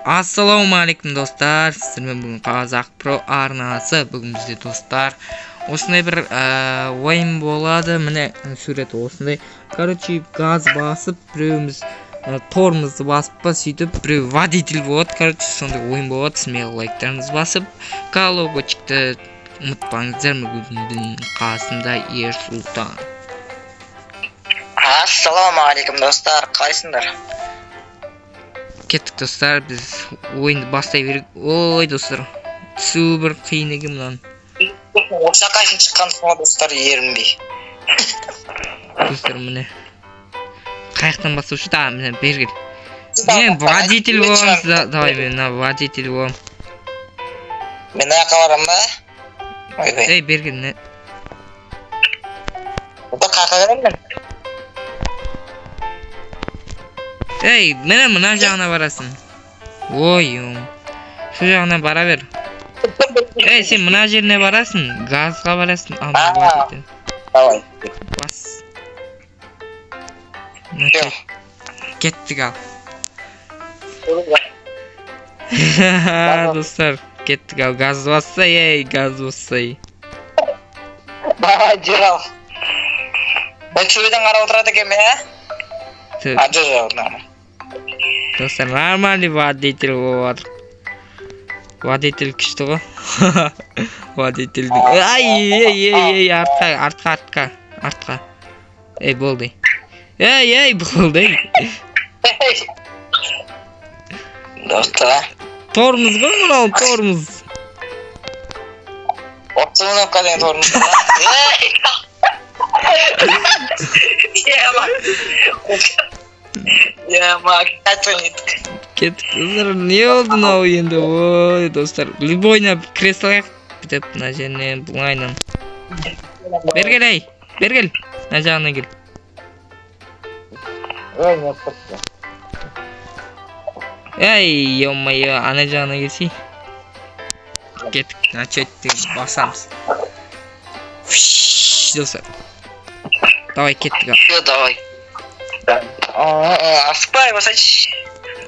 Assalomualaikum dostlar. Sizlarмен бүгін Қазақ Про арнасы. Бүгін бізде достар осындай бір ойын болады. Міне суреті осындай. Короче, газ басып, біреуміз тормозды басып па, сөйтіп біреу водитель болады. Короче, сондай ойын болады. Смело лайктарыңызды басып, колокольчикті ұмытпаңыздар. Бүгіннің қасында Ерсултан. Ассалаумағалейкум достар, қалайсыңдар? Кеттік достар, біз ойынды бастай берек. Ой достар, түсу бір қиын екен мұнан. Осы қайшын шыққан соң достар, ерінбей. Достар, міне қаяқтан бастаушы да, міне бергел. Мен водитель боламыз, давай мен водитель болам. Мен аяққа барам ба? Ей, бергел, не? Бұда қаққа берем мен? Ей, мені мұна жағына барасың. Ой, шу жағына бара бер. Ей, сен мұна жеріне барасың, газға барасың. Давай. Бас. Кеттік ал. Достар, кеттік ал. Газ бассай, ей, газ бассай. Давай, жүр ал. Бұл чөйден қара отырады екен ме? Достар, нормальный водитель болады. Водитель күшті ғой. Водительдің. Ай, артқа. Ей, болды. Ей, болды. Достар. Тормоз ғой мұнау, тормоз. 30 минутқа дейін тормоз. Кеттік достар, не болды мынау енді? Ой достар, любойна креслоға бітіп мына жеріне бұлайнан. Бергел, ей, бергел, мына жағына кел. Ей, ё-моё, ана жағына келсей. Кеттік, начетті басамыз. Достар, давай кеттік ал. Давай. Асықпай басайшы.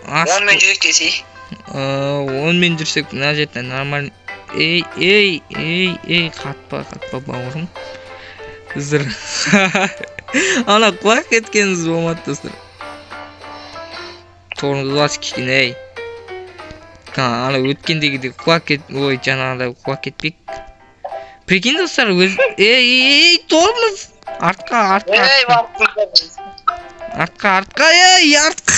10 мен жүрек десей. 10 мен жүрсек мына жерден нормально. Ей, қатпа бауырым. Достар, ана құлақ кеткеніңіз болмады достар. Торыңыз басып кеткен, ей. Ана өткендегідей құлақ кет, ой жаңағыдай құлақ кетпек. Прикинь достар, ей, тормоз. Артқа. Артқа, ей, артқа.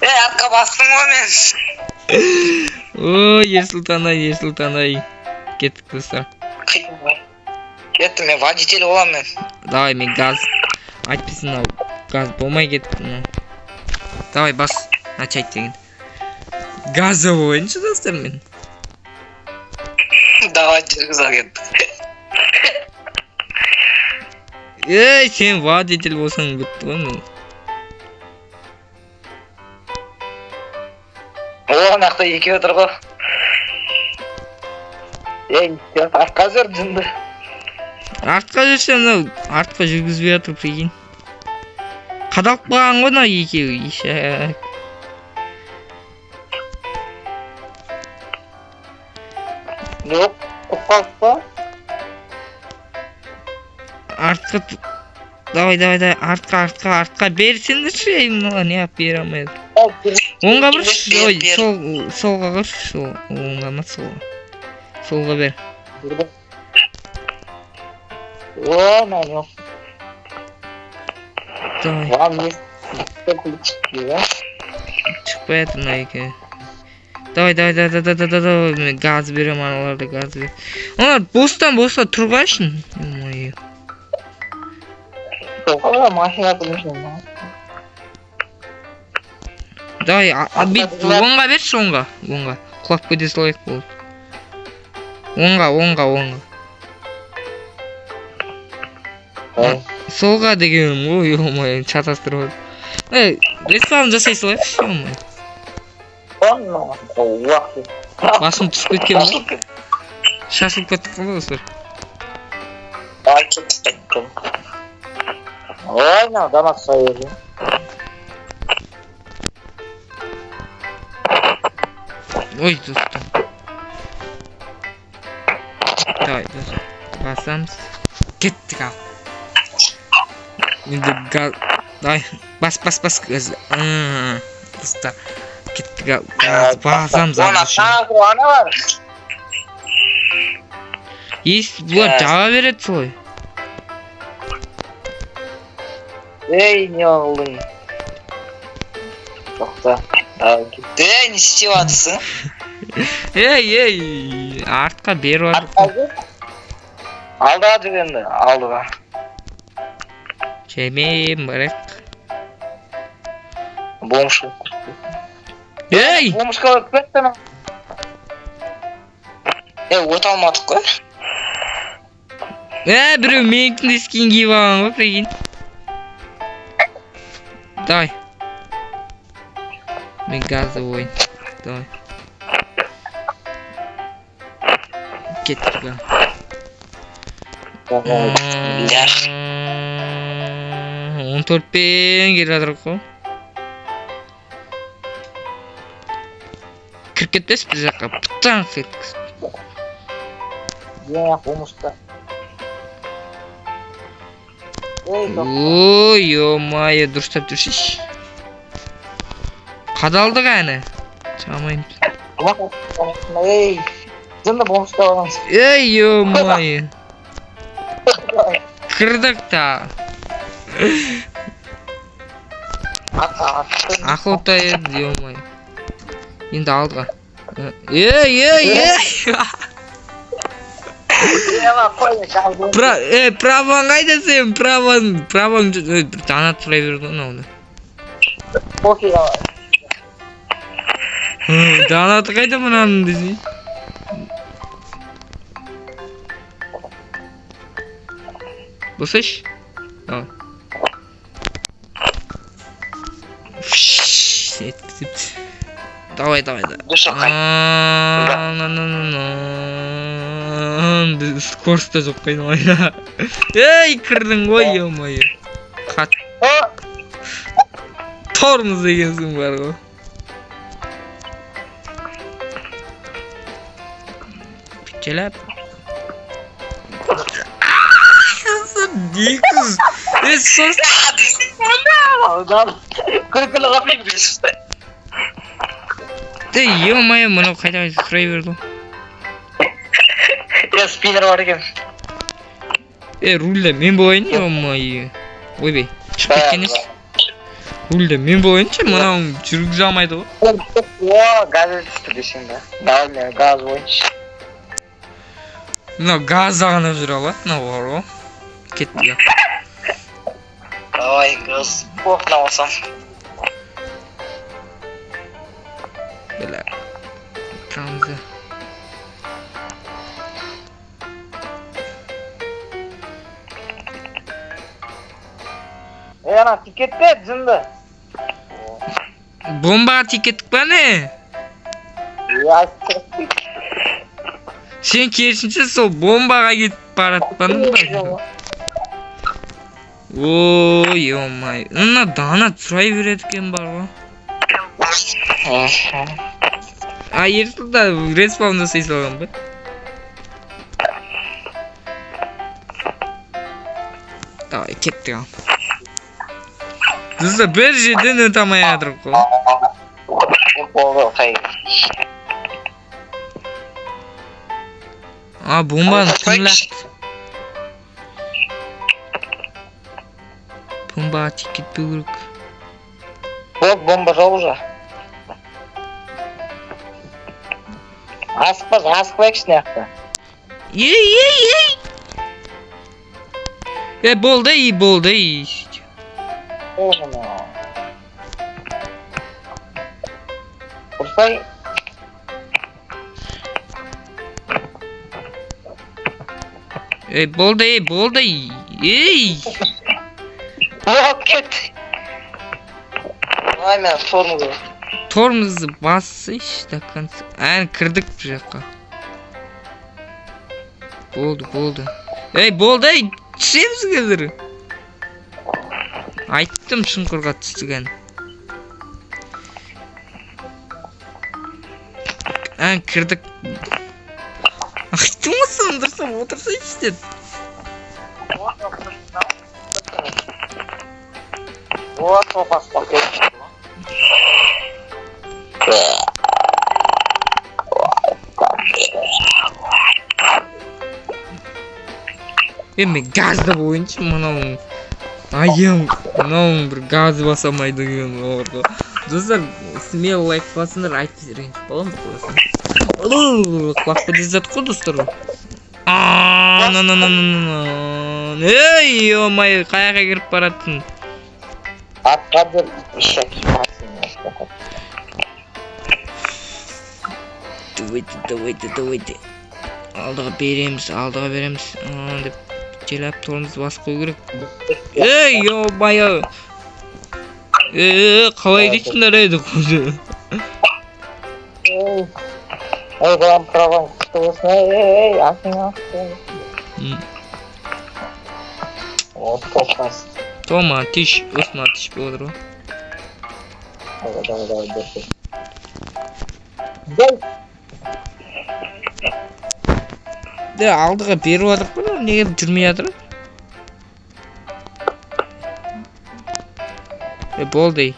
Ей, артқа бастың ғой мен. Ой, Ерсултан ай. Кеттік достар. Кеттім, мен водитель болам мен. Давай, мен газ. Айтпесін, газ болмай кеттім. Давай, бас. Начать деген. Газы ойыншы достар мен. Давай, жүргіз кеттік. Ей, сен водитель болсаң бітті ғой мен. Нақта екеу отыр ғой. Ей, артқа жүр жынды. Артқа жүрсе мынау, артқа жүргізбей жатыр, прикинь. Қадалып қалған ғой мынау екеуі, ишак. Жоқ, ұқпалық па? Артқа, давай, артқа берсеңдерші, ей, мынаған не ап бере алмайды. Оңға бір, ой, солға қыр, оңға ма, солға бер. О, мен жоқ. Давай. Шықпай атыр мына еке. Давай, мен газ берем, аналарды газ берем. Олар бостан тұрғайшын. Машина тұрмышын. Давай, оңға берші, оңға. Құлап көде салайық болды. Оңға. Солға дегенім, ой, ой, чатастырып. Ей, реклам жасай салайықшы, ой. Басым түсіп кеткен бұл. Шашылып кеттік қой достар. Ай, кеттік. Ой, дамақ сайыр. Ой, достum. Давай, басамыз. Кеттік ал. Енді газ... Давай, бас. Достар, кеттік ал. Басамыз ал. Ана бар. Бұлар жава береді солай. Ей, не олдың? Тоқта. Ей, не істеп атысың? Ей, артқа беріп атыр. Алдыға жүгенді, алдыға. Жемейм, барек. Бомшқа. Ей! Бомшқа өтпеттің. Өт алмадық қой? Біреу менің скин киіп алған ғой, прикинь. Давай. Мен газды ойын. Давай. Кеттік ал. 14-пен келіп жатырық қой. Кіріп кетпес бір жаққа. Пыттан кеттік. Бомшқа. Ой, ё-майо, дұрыстап жүршіш. Қадалдық әні. Чамайым. Ей, жынды бомшқа оламыз. Ей, ё-майо. Кірдік та. Ақылта еді, ё-майо. Енді алдыға. Ей. Праван қайда сен? Праван жанат сұрай берді оны оны. Окей, давай. Жанаты қайда мұнаның десей? Босайш? Давай. Давай. Скоростта жоқ қайнамайда. Ей, кірдің ғой, ё-майо. Қат. Тормоз дегенсің бар ғой. Пикчелеп. Дикіз. Скорост. Күлкілі қапек білшісті. Ё-майо, мұнау қайда сұрай берді. Спиннер бар екен. Рульда мен болайын, ё-майо. Ойбай, шығып кеткенеш. Рульда мен болайыншы, мұнау жүргізе алмайды ғой. Газ өтісті десең да. Давай, газ ойыншы. Мынау газ ағанып жүр алады, мынау бар ғой. Кетті. Давай, газ. Оқына болсам. Бля. Промзы. Ана, тикетте, жынды. Бомбаға тикеттік па не? Сен керісінше сол бомбаға кетіп баратпаның ба? Ой, ё-майо. Мына дана сұрай береді екен бар ғой. Ертілді респаунда сей салған ба? Давай, кеттік ал. Достар, бір жерден өте алмай жатырық қой. Бомбаны кім лақты? Бомбаға тек кетпеу керек. Бомба жол уже. Асық бәкші неяқта. Ей! Болды. Ұрсай. Болды. Ей! Оқ, кет. Ай, мен тормозы. Тормозы басыш до конца. Кірдік бір жаққа. Болды. Болды. Түсеміз қазір. Айттым шұңқырға түстіген. кірдік. Айтылмасын, дұрыстап отырсайшы деді. Вот, посмотри. Мен газда бойынша мынау айым мынау бір газ баса алмайды деген орды. Достар, смело лайк басыңдар, айтып жіберейін. Боламыз қойсын. Құлақ беріп жатыр ғой достар. Ей, ё-май, қаяққа кіріп баратын? Атқа бір ішек басын. Давайте. Алдыға береміз. Деп желап торымыз басып қою керек. Ей, ё-май. Қалай дейсіңдер еді көзі? Ей, балам правам күшті болсын. Ей, асың ақты. Вот, топас. Тома, тиш, осма тиш болып отыр ғой. Давай, Гей! Алдыға беріп жатыр ғой, неге жүрмей жатыр? Болды.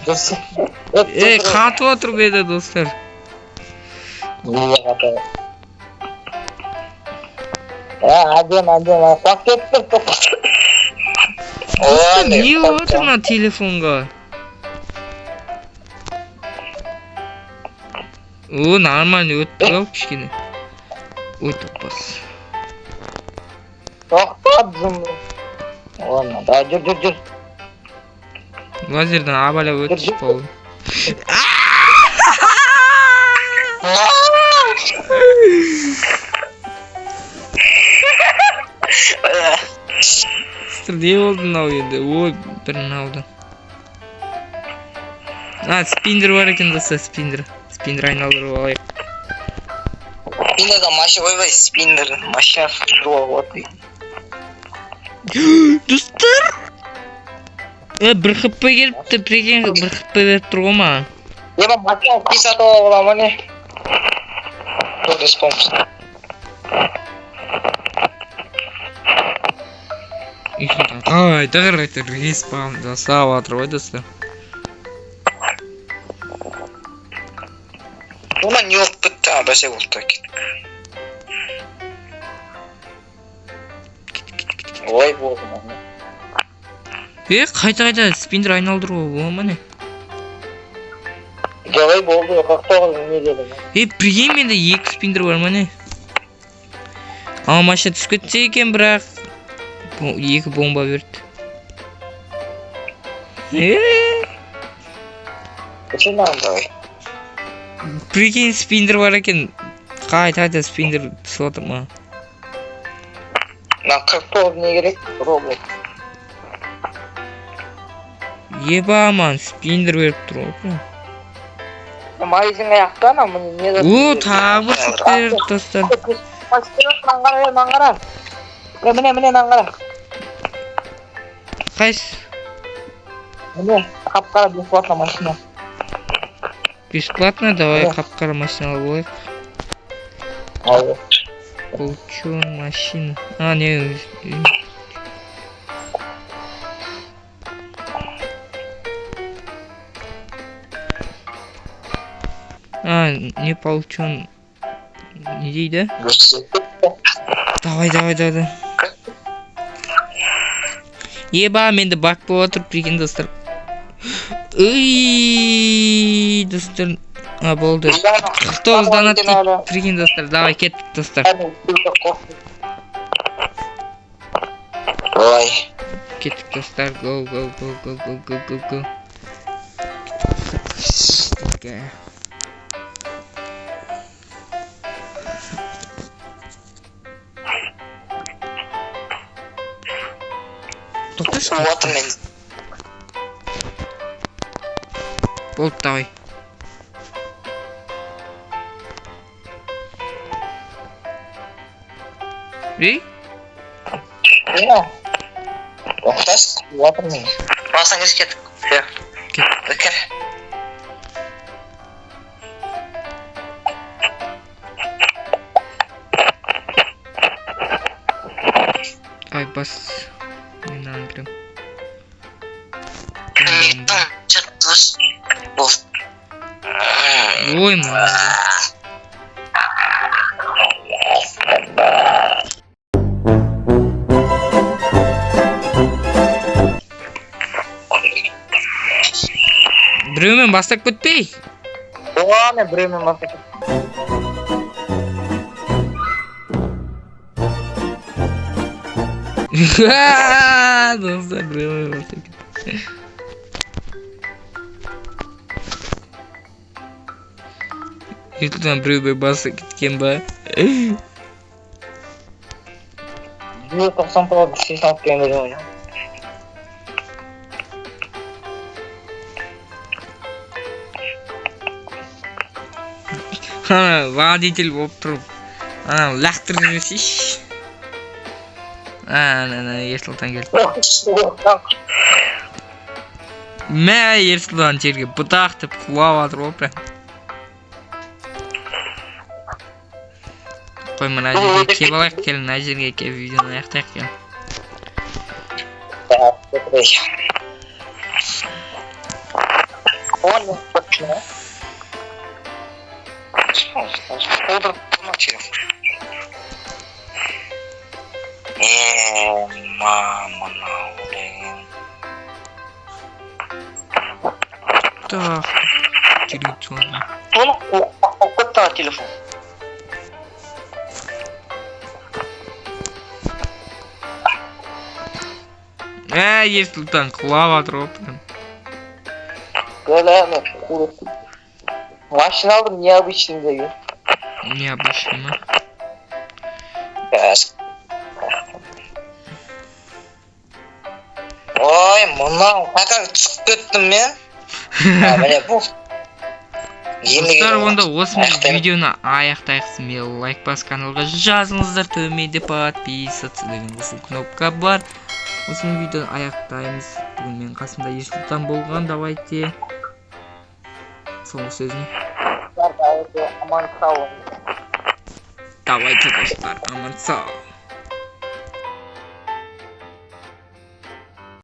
Дұрсы. Қатып отыр беді достар. Неге қатып? Әдем, құлақ кетті. Достар, не болып отыр мына телефонға? Нормально өтті ау кішкене. Ой, топас. Тоқтат жұмды. Ладно, да, жүр. Лазерден абалап өтіп болу. Не болды мынау енді? Ой, бір мынауды. Спиндер бар екен достар, спиндер айналдырып алайық. Спиндерді машина ойбай, спиндерді машина шыруа болады. Достар! Бір хп келіпті, прикинь, бір хп беріп тұр ғой ма? Еба машина кес атып алып аламын не? Бұл респомс. Қайта респаун жасап жатыр ғой достар. Ona не болып бітті, бәсе болды екен. Ой, болды ма. Қайта спиндер айналдыруға бола ма не? Ой, болды, қақтауға не деді ма? Прикинь, менде 2 спиндер бар ма не? Машина түсіп кетсе екен, бірақ 2 бомба берді. Кішін аңдай. Прикинь, спиндер бар екен. Қайта спиндер түсіп отыр ма? Қақтауға не керек? Робот. Еба ман, спиндер беріп тұр ғой. Майзың аяқта ана, мұны не да... Тағы бір берді достар. Наңғара. Міне, наңғара. Қайсы? Міне, қап-қара бесплатно машина. Бесплатно? Давай қап-қара машина алып алайық. Получен машина. Не... Не получен... Не дейді? Давай. Еба, менде бак болып отыр, прикинь достар. Ой, достар. Болды. 49 донат дейді, прикинь достар. Давай, кеттік достар. Ой. Кеттік достар. Go. Тоқташы. Вот мен. Болды, давай. Тоқташ, вот мен. Басың кеш кеттік. Кеттік. бас. Мен аңгырым. Чаттас. Ой, мама. Біреумен бастап кетпей. Ооо, мен біреумен бастап кеттім. Достар, біреумен бастап кетті. Ютубтан біреумен бастап кеткен ба? 199 кişi şampiyon bölüm oynuyor. Водитель болып тұрып. Лақтырып жүрсейші. Ерсұлтан келді. Мә, Ерсұлтан жерге бұтақтып құлап атыр ғой прям. Қой, мына жерге кеп алайық, кел, мына жерге кеп видеоны аяқтайық кел. Так, телефон. Какой телефон? Ерсұлтан құлап атыр ғой прям. Böyle машина aldım необычный dedi. Необычный ма? Ой, мынау қайда түсіп кеттім мен. Міне бұл. Достар, онда осымен видеоны аяқтайық. Лайк бас, каналға жазыңыздар, төменде подписаться деген қосыл кнопка бар. Осымен видеоны аяқтаймыз. Бүгін мен қасымда Ерсұлтан болған. Давайте. Соңғы сөзім. Аман сау. Давайте, достар, аман сау.